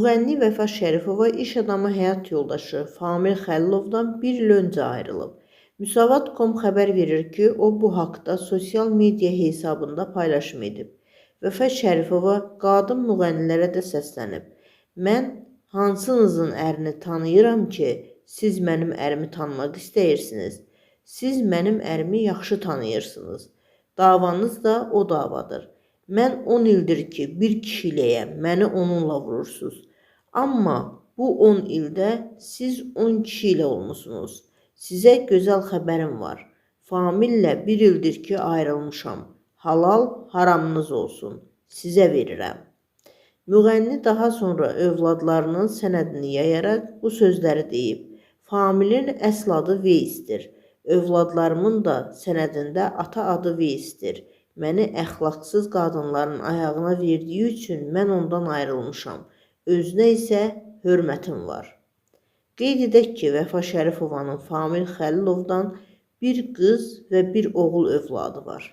Müğənni Vəfa Şərifova iş adamı həyat yoldaşı Famil Xəlilovdan bir il öncə ayrılıb. Müsavat.com xəbər verir ki, o bu haqda sosial media hesabında paylaşım edib. Vəfa Şərifova qadın müğənnilərə də səslənib. Mən hansınızın ərini tanıyıram ki, siz mənim ərimi tanımaq istəyirsiniz? Siz mənim ərimi yaxşı tanıyırsınız. Davanız da o davadır. Mən 10 ildir ki, bir kişiliyəm, məni onunla vurursunuz. Amma bu 10 ildə siz 10 kişi ilə olmusunuz. Sizə gözəl xəbərim var. Famillə bir ildir ki, ayrılmışam. Halal haramınız olsun. Sizə verirəm. Müğənni daha sonra övladlarının sənədini yayaraq bu sözləri deyib. Familin əsl adı Veysdir. Övladlarımın da sənədində ata adı Veysdir. Məni əxlaqsız qadınların ayağına verdiyi üçün mən ondan ayrılmışam. Özünə isə hörmətim var. Qeyd edək ki, Vəfa Şərifovanın Famil Xəlilovdan bir qız və bir oğul övladı var.